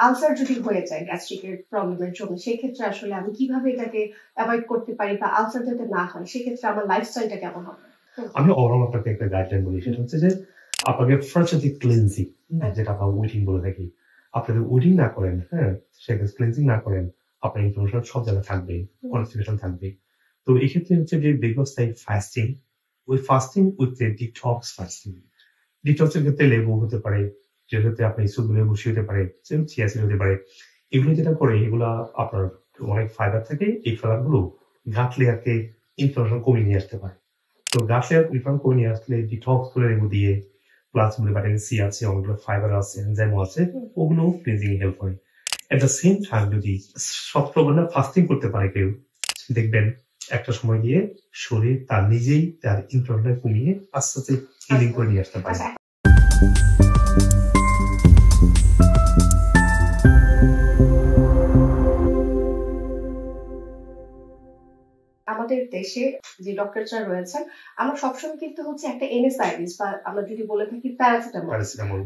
Ulcer যদি হয়ে যায় গ্যাস্ট্রিকের প্রবলেমের জন্য, সেক্ষেত্রে আসলে আমি কিভাবে এটাকে অ্যাভয়েড করতে পারি, বা আলসার যাতে না হয় সেক্ষেত্রে আমার লাইফস্টাইলটা কেমন হবে? আমি ওভারঅল আপনাকে একটা গাইডলাইন বলি, সেটা হচ্ছে যে আপনাকে ফার্স্ট হচ্ছে ক্লিনজিং, যেটা আমরা উইটিং বলে থাকি। আপনি যদি উইটিং না করেন, সেক্ষেত্রে ক্লিনজিং না করেন, আপনার ইনফরমেশন সব জায়গায় থাকবে, কনস্টিপেশন থাকবে। তো এই ক্ষেত্রে হচ্ছে যে দীর্ঘস্থায়ী ফাস্টিং, ওই ফাস্টিং উইথ ডিটক্স ফাস্টিং। ডিটক্সের ক্ষেত্রে লেবু হতে পারে, যেক্ষেত্রে আপনি সুপ লেবু হতে পারে, চিয়া সিড হতে পারে। এগুলো যেটা করে, এগুলা আপনার অনেক ফাইবার থাকে, এই ফাইবার গুলো গাট লেয়ারকে ইনফ্লামেশন কমিয়ে নিয়ে আসতে পারে। তো গাট লেয়ার ইনফ্লামেশন কমিয়ে নিয়ে আসলে ডিটক্স করে লেবু দিয়ে, প্লাস ভিটামিন সি আছে, অনেকগুলো ফাইবার আছে, এনজাইম আছে, ওগুলো ক্লিনজিং হেল্প করে। এট দ্য সেম টাইম যদি সপ্তাহ ফাস্টিং করতে পারে কেউ, দেখবেন একটা সময় গিয়ে শরীর তার নিজেই তার ইনফ্লামেশন কমিয়ে আস্তে আস্তে হিলিং করে নিয়ে আসতে পারে। আমাদের দেশে যে ডক্টররা রয়েছেন, আমরা সবসময় কিন্তু হচ্ছে একটা এনএসআইডিস বা আমরা যদি বলে থাকি প্যারাসিটামল,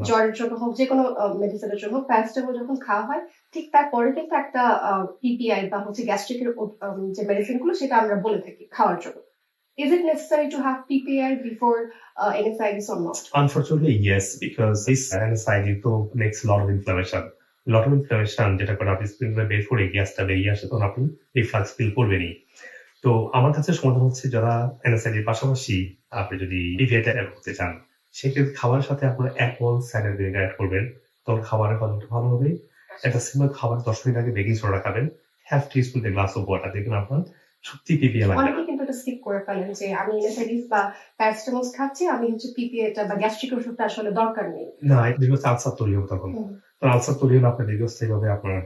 জ্বরের জন্য হোক, যে কোনো মেডিসিনের জন্য প্যারাসিটামল যখন খাওয়া হয়, ঠিক তারপরে কিন্তু একটা পিপিআই বা হচ্ছে গ্যাস্ট্রিকের যে মেডিসিন গুলো, সেটা আমরা বলে থাকি খাওয়ার জন্য। Is it necessary to have PPI before NSAIDs or not? Unfortunately, yes, because this NSAID makes a lot of inflammation. যেটা করে আপনি স্প্রিং বের করে গ্যাসটা বেরিয়ে আসে, তখন আপনি রিফ্লাক্স ফিল করবেনই। তো আমার কাছে সমাধান হচ্ছে, যারা NSAID এর পাশাপাশি আপনি যদি PPI-টা অ্যাড করতে চান, সেক্ষেত্রে খাবারের সাথে আপনারা 1 বল সাইডার ভিনেগার অ্যাড করবেন, তখন খাবারের হজমটা ভালো হবে। একটা সিম্পল খাবার 10 মিনিট আগে বেকিং সোডা খাবেন, half teaspoon glass of water, দেখবেন আপনার সত্যি PPI লাগবে। অনেকে কিন্তু এটা স্কিপ করে ফেলেন যে আমি NSAIDs বা প্যারাসিটামল খাচ্ছি, আমি হচ্ছে PPI-টা বা গ্যাস্ট্রিক ওষুধটা আসলে দরকার নেই। না, দীর্ঘস্থায়ী আলসার তৈরি হবে তখন। আলসার তৈরি হলে আপনার দীর্ঘস্থায়ী ভাবে আপনার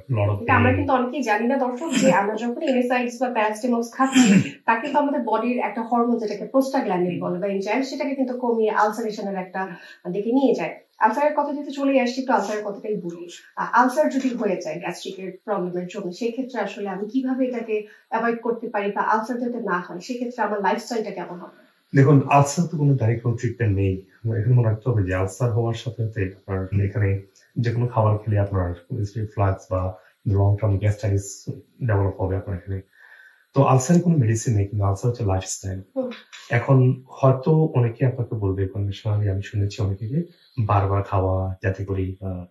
আমরা কিন্তু অনেকেই জানি না দর্শক, যে আমরা যখন NSAIDs বা প্যারাসিটামল খাচ্ছি, তা কিন্তু আমাদের বডির একটা হরমোন, যেটাকে প্রোস্টাগ্ল্যান্ডিন বলে বা এনজাইম, সেটাকে কিন্তু কমিয়ে আলসারেশনের একটা দিকে নিয়ে যায়। আলসারের কথা যেহেতু চলে আসছি, একটু আলসারের কথাটাই বলি। আলসার যদি হয়ে যায় গ্যাস্ট্রিকের প্রবলেমের জন্য, সেক্ষেত্রে আসলে আমি কিভাবে এটাকে অ্যাভয়েড করতে পারি, বা আলসার যাতে না হয় সেক্ষেত্রে আমার লাইফস্টাইলটা কেমন হবে? দেখুন, আলসার তো কোনো ডাইরেক্ট কোনো ট্রিটমেন্ট নেই। এখানে মনে রাখতে হবে যে আলসার হওয়ার সাথে সাথে আপনার এখানে যে কোনো খাবার খেলে আপনার রিফ্লাক্স বা লং টার্ম গ্যাস্ট্রাইটিস ডেভেলপ হবে আপনার এখানে। তো আলসারের কোনো মেডিসিন নেই, কিন্তু আলসার হচ্ছে লাইফস্টাইল। এখন হয়তো অনেকে আপনাকে বলবে, কন্ডিশনালি আমি শুনেছি অনেকে যে বারবার খাওয়া যাতে করে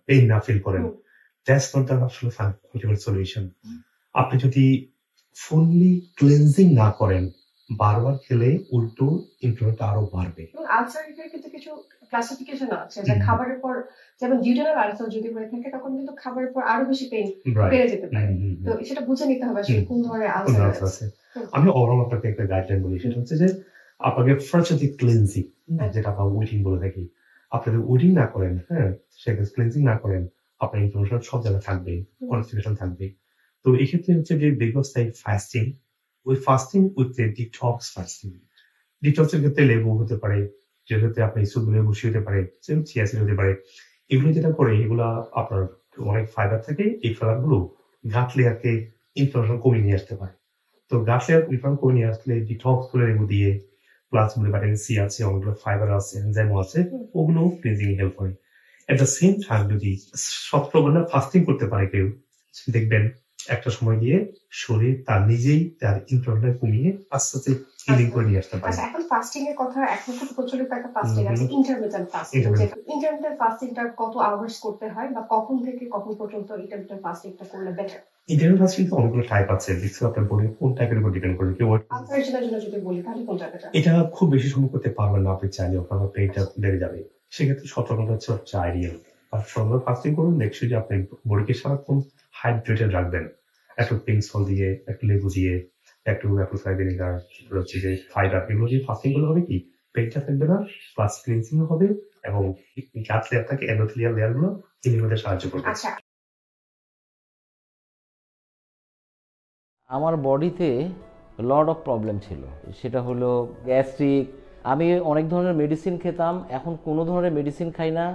পেইন না ফিল করেন, দ্যাটস নট দ্য আসলে আলটিমেট সলিউশন। আপনি যদি ফুললি ক্লিনজিং না করেন, বারবার খেলে উল্টো ইনফ্লামেশনটা আরো বাড়বে। আলসারের কিন্তু কিছু ক্লাসিফিকেশন আছে, যে খাবারের পর, যেমন ডিউডেনাল আলসার যদি হয়ে থাকে, তখন কিন্তু খাবারের পর আরো বেশি পেইন বেড়ে যেতে পারে। তো সেটা বুঝে নিতে হবে আসলে কোন ধরনের আলসার আছে। আমি ওভারঅল আপনাকে একটা গাইডলাইন বলি, সেটা হচ্ছে যে আপনাকে ফার্স্ট হচ্ছে ক্লিনজিং, যেটা আমরা উইটিং বলে থাকি। আপনি যদি উইটিং না করেন, সেক্ষেত্রে ক্লিনজিং না করেন, আপনার ইনফরমেশন সব জায়গায় থাকবে, কনস্টিপেশন থাকবে। তো এই ক্ষেত্রে হচ্ছে যে দীর্ঘস্থায়ী ফাস্টিং, ওই ফাস্টিং উইথ ডিটক্স ফাস্টিং। ডিটক্সের ক্ষেত্রে লেবু হতে পারে, যেক্ষেত্রে আপনি সুপ লেবু হতে পারে, চিয়া সিড হতে পারে। এগুলো যেটা করে, এগুলা আপনার অনেক ফাইবার থাকে, এই ফাইবার গুলো গাট লেয়ারকে ইনফ্লামেশন কমিয়ে নিয়ে আসতে পারে। তো গাট লেয়ার ইনফ্লামেশন কমিয়ে নিয়ে আসলে ডিটক্স করে লেবু দিয়ে, প্লাস ভিটামিন সি আছে, অনেকগুলো ফাইবার আছে, এনজাইম আছে, ওগুলো ক্লিনজিং হেল্প করে। এট দ্য সেম টাইম যদি সপ্তাহ ফাস্টিং করতে পারে কেউ, দেখবেন একটা সময় গিয়ে শরীর তার নিজেই তার ইনফ্লামেশন কমিয়ে আস্তে আস্তে হিলিং করে নিয়ে আসতে পারে। এখন ফাস্টিং এর কথা, এখন খুব প্রচলিত একটা ফাস্টিং আছে, ইন্টারমিটেন্ট ফাস্টিং। ইন্টারমিটেন্ট ফাস্টিংটা কত আওয়ার্স করতে হয়, বা কখন থেকে কখন পর্যন্ত ইন্টারমিটেন্ট ফাস্টিংটা করলে বেটার? ইন্টারমিটেন্ট ফাস্টিং তো অনেকগুলো টাইপ আছে, দেখছি আপনার বডি কোন টাইপের উপর ডিপেন্ড করে। কেউ আলসারেশনের জন্য যদি বলি, তাহলে কোন টাইপের? এটা খুব বেশি সময় করতে পারবেন না, আপনি চাইলে আপনার পেটটা বেড়ে যাবে, সেক্ষেত্রে 17 ঘন্টা হচ্ছে আইডিয়াল। আর সন্ধ্যা ফাস্টিং করুন, দেখছি যে আপনি বডিকে সারাক্ষণ হাইড্রেটেড রাখবেন, একটু পিঙ্ক সল্ট দিয়ে, একটু লেবু দিয়ে, একটু অ্যাপল সাইডার ভিনেগার, হচ্ছে যে ফাইবার, এগুলো দিয়ে ফাস্টিং গুলো হবে কি, পেটটা থাকবে না, প্লাস ক্লিনজিং হবে, এবং গাট লেয়ার থাকে, এন্ডোথেলিয়াল লেয়ার গুলো হিলিং হতে সাহায্য করবে। আমার বডিতে লট অফ প্রবলেম ছিল, সেটা হলো গ্যাস্ট্রিক। আমি অনেক ধরনের মেডিসিন খেতাম, এখন কোনো ধরনের মেডিসিন খাই না।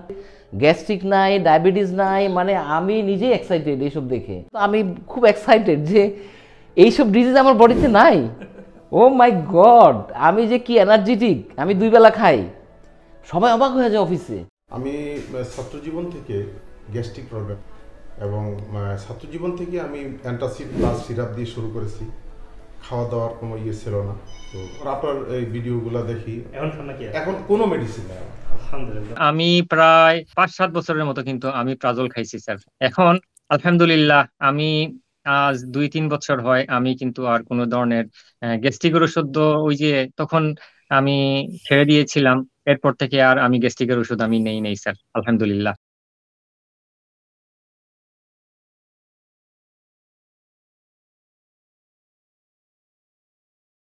গ্যাস্ট্রিক নাই, ডায়াবেটিস নাই, মানে আমি নিজেই এক্সাইটেড এইসব দেখে। তো আমি খুব এক্সাইটেড যে এইসব ডিজিজ আমার বডিতে নাই। ও মাই গড, আমি যে কি এনার্জেটিক, আমি 2 বেলা খাই, সবাই অবাক হয়ে যায় অফিসে। আমি ছাত্র জীবন থেকে গ্যাস্ট্রিক প্রবলেম, এবং ছাত্র জীবন থেকে আমি অ্যান্টাসিড প্লাস সিরাপ দিয়ে শুরু করেছি। খাওয়া দাওয়ার কোনো ইয়ে ছিল না। তো আপনার এই ভিডিওগুলো দেখি, এখন কোনো মেডিসিন নেই। আমি প্রায় 5-7 বছরের মতো কিন্তু আমি প্রাজল খাইছি স্যার। এখন আলহামদুলিল্লাহ আমি আজ 2-3 বছর হয় আমি কিন্তু আর কোনো ধরনের গ্যাস্ট্রিকের ওষুধ ওই যে তখন আমি ছেড়ে দিয়েছিলাম, এরপর থেকে আর আমি গ্যাস্ট্রিকের ওষুধ আমি নেই স্যার, আলহামদুলিল্লাহ।